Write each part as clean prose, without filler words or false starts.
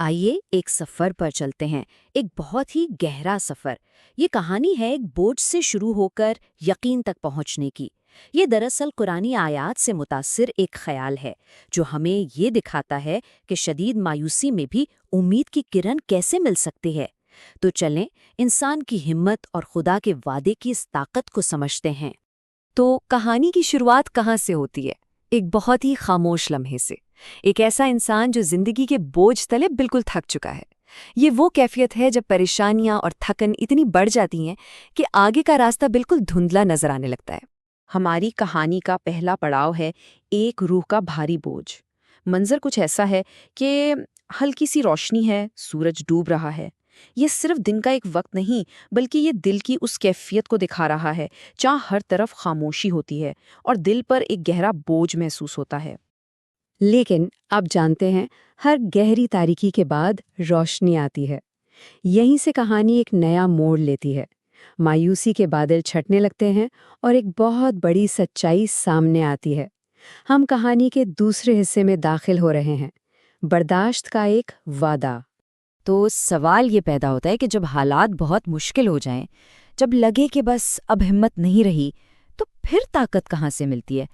آئیے ایک سفر پر چلتے ہیں، ایک بہت ہی گہرا سفر۔ یہ کہانی ہے ایک بوجھ سے شروع ہو کر یقین تک پہنچنے کی۔ یہ دراصل قرآنی آیات سے متاثر ایک خیال ہے جو ہمیں یہ دکھاتا ہے کہ شدید مایوسی میں بھی امید کی کرن کیسے مل سکتی ہے۔ تو چلیں انسان کی ہمت اور خدا کے وعدے کی اس طاقت کو سمجھتے ہیں۔ تو کہانی کی شروعات کہاں سے ہوتی ہے؟ ایک بہت ہی خاموش لمحے سے۔ ایک ایسا انسان جو زندگی کے بوجھ تلے بالکل تھک چکا ہے۔ یہ وہ کیفیت ہے جب پریشانیاں اور تھکن اتنی بڑھ جاتی ہیں کہ آگے کا راستہ بالکل دھندلا نظر آنے لگتا ہے۔ ہماری کہانی کا پہلا پڑاؤ ہے ایک روح کا بھاری بوجھ۔ منظر کچھ ایسا ہے کہ ہلکی سی روشنی ہے، سورج ڈوب رہا ہے۔ یہ صرف دن کا ایک وقت نہیں بلکہ یہ دل کی اس کیفیت کو دکھا رہا ہے جہاں ہر طرف خاموشی ہوتی ہے اور دل پر ایک گہرا بوجھ محسوس ہوتا ہے۔ لیکن آپ جانتے ہیں، ہر گہری تاریکی کے بعد روشنی آتی ہے۔ یہیں سے کہانی ایک نیا موڑ لیتی ہے۔ مایوسی کے بادل چھٹنے لگتے ہیں اور ایک بہت بڑی سچائی سامنے آتی ہے۔ ہم کہانی کے دوسرے حصے میں داخل ہو رہے ہیں، برداشت کا ایک وعدہ۔ تو سوال یہ پیدا ہوتا ہے کہ جب حالات بہت مشکل ہو جائیں، جب لگے کہ بس اب ہمت نہیں رہی، تو پھر طاقت کہاں سے ملتی ہے؟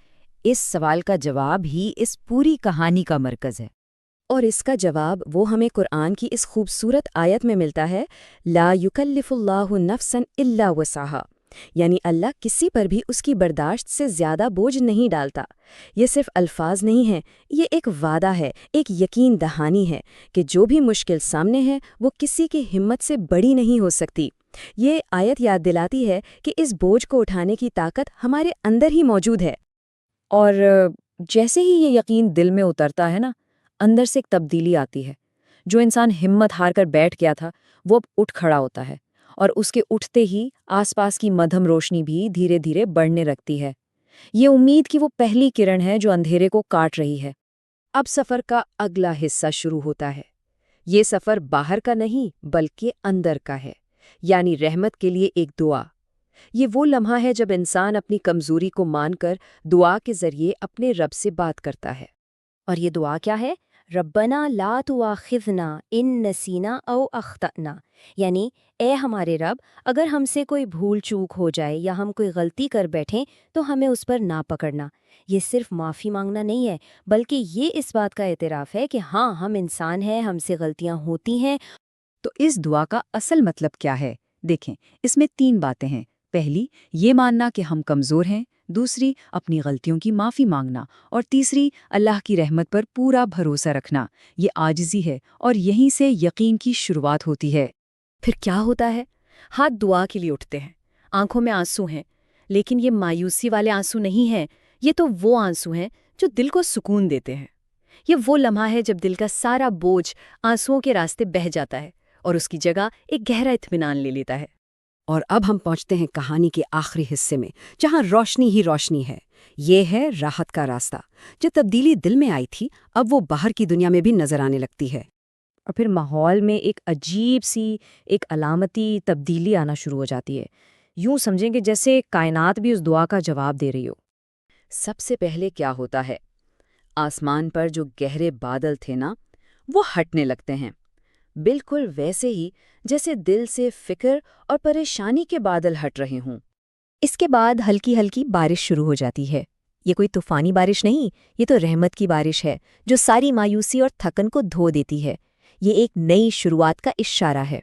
اس سوال کا جواب ہی اس پوری کہانی کا مرکز ہے۔ اور اس کا جواب وہ ہمیں قرآن کی اس خوبصورت آیت میں ملتا ہے، لا یکلف اللہ نفسا الا وسعہا، یعنی اللہ کسی پر بھی اس کی برداشت سے زیادہ بوجھ نہیں ڈالتا۔ یہ صرف الفاظ نہیں ہیں، یہ ایک وعدہ ہے، ایک یقین دہانی ہے کہ جو بھی مشکل سامنے ہے وہ کسی کی ہمت سے بڑی نہیں ہو سکتی۔ یہ آیت یاد دلاتی ہے کہ اس بوجھ کو اٹھانے کی طاقت ہمارے اندر ہی موجود ہے۔ اور جیسے ہی یہ یقین دل میں اترتا ہے نا، اندر سے ایک تبدیلی آتی ہے۔ جو انسان ہمت ہار کر بیٹھ گیا تھا وہ اب اٹھ کھڑا ہوتا ہے، اور اس کے اٹھتے ہی آس پاس کی مدھم روشنی بھی دھیرے دھیرے بڑھنے لگتی ہے۔ یہ امید کی وہ پہلی کرن ہے جو اندھیرے کو کاٹ رہی ہے۔ اب سفر کا اگلا حصہ شروع ہوتا ہے۔ یہ سفر باہر کا نہیں بلکہ اندر کا ہے، یعنی رحمت کے لیے ایک دعا۔ یہ وہ لمحہ ہے جب انسان اپنی کمزوری کو مان کر دعا کے ذریعے اپنے رب سے بات کرتا ہے۔ اور یہ دعا کیا ہے؟ ربنا لا تواخذنا ان نسینا او اخطأنا، یعنی اے ہمارے رب، اگر ہم سے کوئی بھول چوک ہو جائے یا ہم کوئی غلطی کر بیٹھیں تو ہمیں اس پر نہ پکڑنا۔ یہ صرف معافی مانگنا نہیں ہے بلکہ یہ اس بات کا اعتراف ہے کہ ہاں، ہم انسان ہیں، ہم سے غلطیاں ہوتی ہیں۔ تو اس دعا کا اصل مطلب کیا ہے؟ دیکھیں، اس میں 3 باتیں ہیں۔ پہلی، یہ ماننا کہ ہم کمزور ہیں۔ دوسری، اپنی غلطیوں کی معافی مانگنا۔ اور تیسری، اللہ کی رحمت پر پورا بھروسہ رکھنا۔ یہ عاجزی ہے اور یہیں سے یقین کی شروعات ہوتی ہے۔ پھر کیا ہوتا ہے؟ ہاتھ دعا کے لیے اٹھتے ہیں، آنکھوں میں آنسو ہیں، لیکن یہ مایوسی والے آنسو نہیں ہیں، یہ تو وہ آنسو ہیں جو دل کو سکون دیتے ہیں۔ یہ وہ لمحہ ہے جب دل کا سارا بوجھ آنسوؤں کے راستے بہہ جاتا ہے اور اس کی جگہ ایک گہرا اطمینان لے لیتا ہے۔ اور اب ہم پہنچتے ہیں کہانی کے آخری حصے میں، جہاں روشنی ہی روشنی ہے۔ یہ ہے راحت کا راستہ۔ جو تبدیلی دل میں آئی تھی اب وہ باہر کی دنیا میں بھی نظر آنے لگتی ہے۔ اور پھر ماحول میں ایک عجیب سی ایک علامتی تبدیلی آنا شروع ہو جاتی ہے۔ یوں سمجھیں کہ جیسے کائنات بھی اس دعا کا جواب دے رہی ہو۔ سب سے پہلے کیا ہوتا ہے؟ آسمان پر جو گہرے بادل تھے نا، وہ ہٹنے لگتے ہیں، بالکل ویسے ہی جیسے دل سے فکر اور پریشانی کے بادل ہٹ رہے ہوں۔ اس کے بعد ہلکی ہلکی بارش شروع ہو جاتی ہے۔ یہ کوئی طوفانی بارش نہیں، یہ تو رحمت کی بارش ہے جو ساری مایوسی اور تھکن کو دھو دیتی ہے۔ یہ ایک نئی شروعات کا اشارہ ہے۔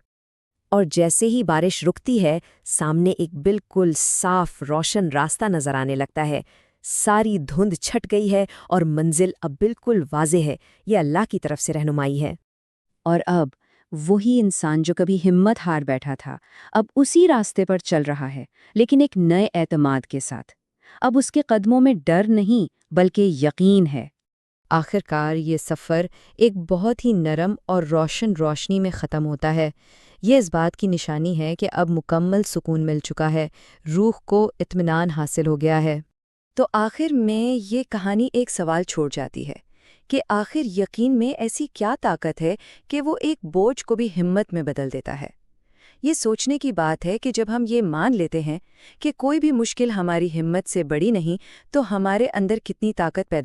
اور جیسے ہی بارش رکتی ہے، سامنے ایک بالکل صاف روشن راستہ نظر آنے لگتا ہے۔ ساری دھند چھٹ گئی ہے اور منزل اب بالکل واضح ہے۔ یہ اللہ کی طرف سے رہنمائی ہے۔ اور اب وہی انسان جو کبھی ہمت ہار بیٹھا تھا اب اسی راستے پر چل رہا ہے، لیکن ایک نئے اعتماد کے ساتھ۔ اب اس کے قدموں میں ڈر نہیں بلکہ یقین ہے۔ آخرکار یہ سفر ایک بہت ہی نرم اور روشن روشنی میں ختم ہوتا ہے۔ یہ اس بات کی نشانی ہے کہ اب مکمل سکون مل چکا ہے، روح کو اطمینان حاصل ہو گیا ہے۔ تو آخر میں یہ کہانی ایک سوال چھوڑ جاتی ہے کہ آخر یقین میں ایسی کیا طاقت ہے کہ وہ ایک بوجھ کو بھی ہمت میں بدل دیتا ہے؟ یہ سوچنے کی بات ہے کہ جب ہم یہ مان لیتے ہیں کہ کوئی بھی مشکل ہماری ہمت سے بڑی نہیں، تو ہمارے اندر کتنی طاقت پیدا